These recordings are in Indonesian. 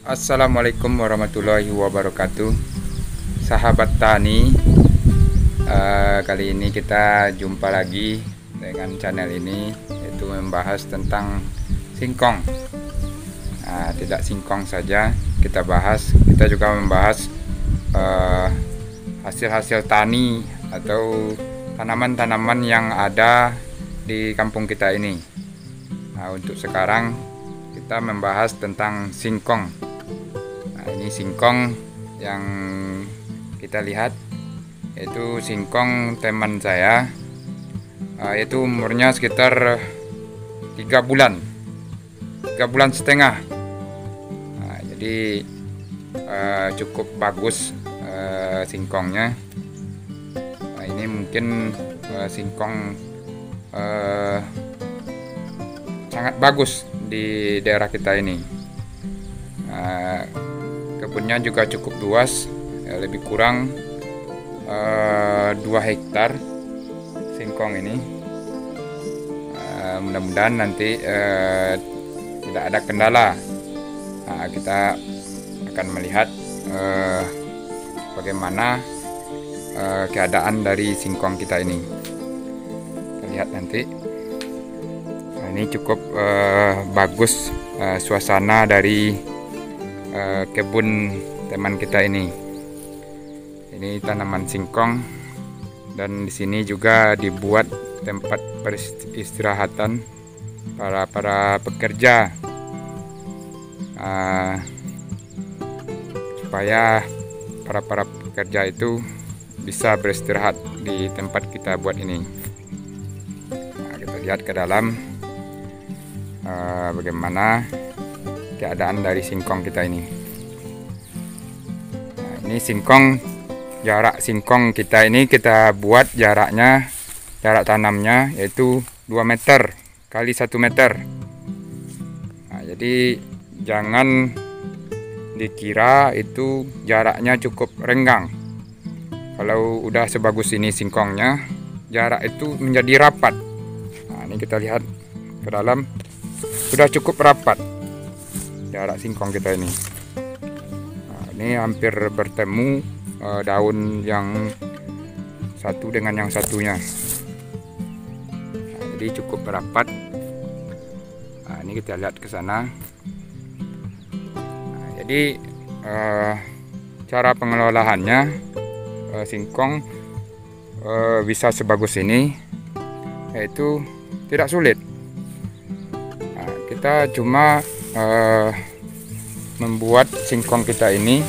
Assalamualaikum warahmatullahi wabarakatuh, sahabat tani. Kali ini kita jumpa lagi dengan channel ini, yaitu membahas tentang singkong. Tidak singkong saja kita bahas, kita juga membahas hasil-hasil tani atau tanaman-tanaman yang ada di kampung kita ini. Untuk sekarang kita membahas tentang singkong. Ini singkong yang kita lihat, yaitu singkong teman saya, yaitu umurnya sekitar 3 bulan setengah. Jadi cukup bagus singkongnya. Ini mungkin singkong sangat bagus di daerah kita ini. Kebunnya juga cukup luas, lebih kurang 2 hektar singkong ini. Mudah-mudahan nanti tidak ada kendala. Kita akan melihat bagaimana keadaan dari singkong kita ini. Kita lihat nanti. Ini cukup bagus suasana dari kebun teman kita ini. Ini tanaman singkong, dan di sini juga dibuat tempat peristirahatan para pekerja, supaya para pekerja itu bisa beristirahat di tempat kita buat ini. Kita lihat ke dalam bagaimana keadaan dari singkong kita ini. Ini singkong, jarak singkong kita ini kita buat jarak tanamnya yaitu 2 meter kali 1 meter. Jadi jangan dikira itu jaraknya cukup renggang. Kalau udah sebagus ini singkongnya, jarak itu menjadi rapat. Ini kita lihat ke dalam, sudah cukup rapat jarak singkong kita ini. Ini hampir bertemu daun yang satu dengan yang satunya. Jadi cukup rapat. Ini kita lihat ke sana. Jadi cara pengelolaannya, singkong bisa sebagus ini, yaitu tidak sulit. Kita cuma membuat singkong kita ini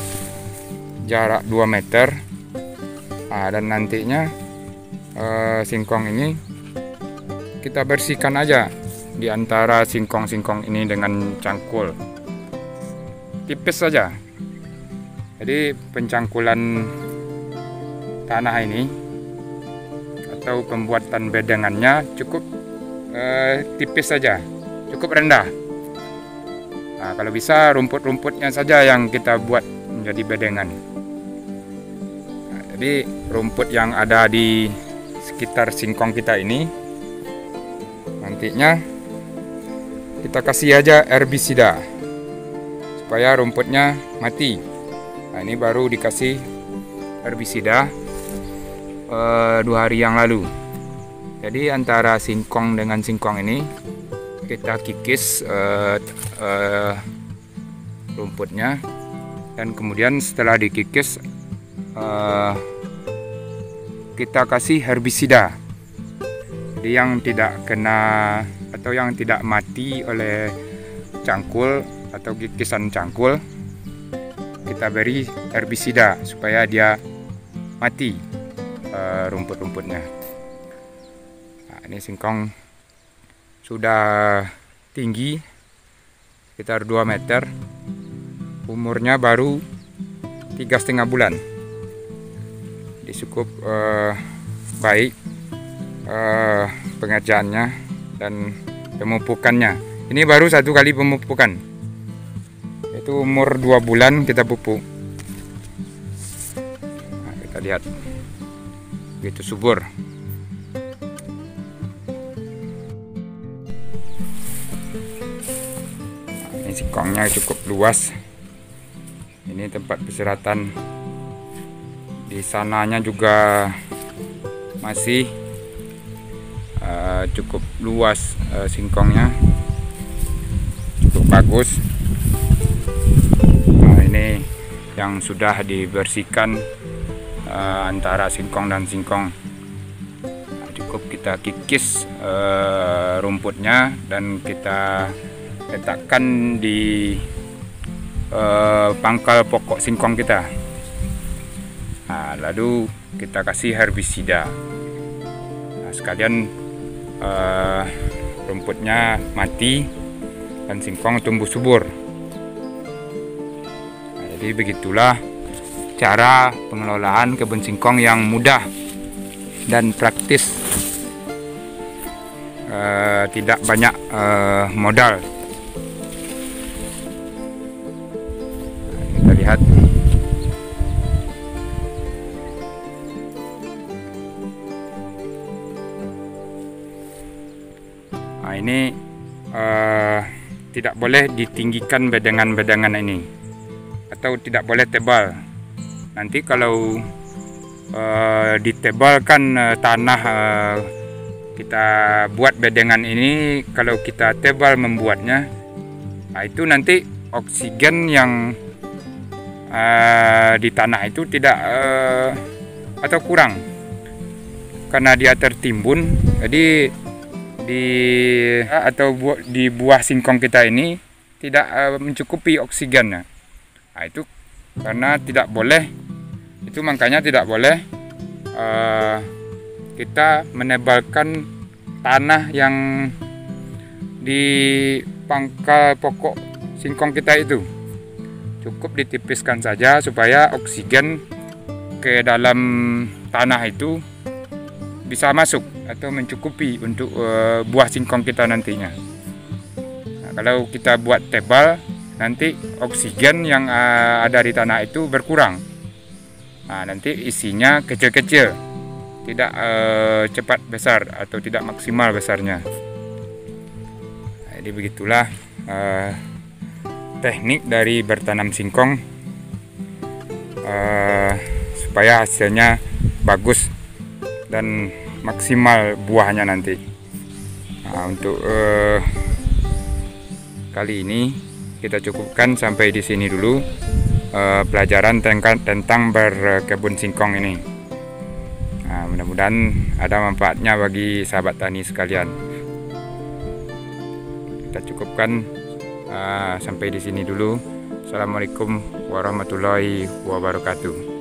jarak 2 meter, dan nantinya singkong ini kita bersihkan aja di antara singkong-singkong ini dengan cangkul tipis saja. Jadi pencangkulan tanah ini atau pembuatan bedengannya cukup tipis saja, cukup rendah. Kalau bisa rumput-rumputnya saja yang kita buat menjadi bedengan. Jadi rumput yang ada di sekitar singkong kita ini, nantinya kita kasih aja herbisida supaya rumputnya mati. Ini baru dikasih herbisida 2 hari yang lalu. Jadi antara singkong dengan singkong ini kita kikis rumputnya, dan kemudian setelah dikikis kita kasih herbisida. Jadi yang tidak kena atau yang tidak mati oleh cangkul atau kikisan cangkul, kita beri herbisida supaya dia mati rumput-rumputnya. Ini singkong sudah tinggi sekitar 2 meter, umurnya baru 3,5 bulan. Jadi cukup baik pengerjaannya dan pemupukannya. Ini baru 1 kali pemupukan, itu umur 2 bulan kita pupuk. Kita lihat begitu subur. Singkongnya cukup luas, Ini tempat peristirahatan. Di sananya juga masih cukup luas, singkongnya cukup bagus. Nah, ini yang sudah dibersihkan antara singkong dan singkong. Nah, cukup kita kikis rumputnya dan kita letakkan di pangkal pokok singkong kita. Nah, lalu kita kasih herbisida. Nah, sekalian rumputnya mati dan singkong tumbuh subur. Nah, jadi begitulah cara pengelolaan kebun singkong yang mudah dan praktis, tidak banyak modal. Kita lihat. Nah, ini tidak boleh ditinggikan bedengan-bedengan ini, atau tidak boleh tebal. Nanti kalau ditebalkan tanah, kita buat bedengan ini, kalau kita tebal membuatnya, nah itu nanti oksigen yang di tanah itu tidak atau kurang karena dia tertimbun. Jadi di buah singkong kita ini tidak mencukupi oksigennya. Nah, itu karena tidak boleh, itu makanya tidak boleh kita menebalkan tanah yang di pangkal pokok singkong kita itu. Cukup ditipiskan saja supaya oksigen ke dalam tanah itu bisa masuk atau mencukupi untuk buah singkong kita nantinya. Nah, kalau kita buat tebal, nanti oksigen yang ada di tanah itu berkurang. Nah, nanti isinya kecil-kecil, tidak cepat besar atau tidak maksimal besarnya. Nah, jadi begitulah teknik dari bertanam singkong supaya hasilnya bagus dan maksimal buahnya nanti. Nah, untuk kali ini kita cukupkan sampai di sini dulu pelajaran tentang berkebun singkong ini. Nah, mudah-mudahan ada manfaatnya bagi sahabat tani sekalian. Kita cukupkan sampai di sini dulu. Assalamualaikum warahmatullahi wabarakatuh.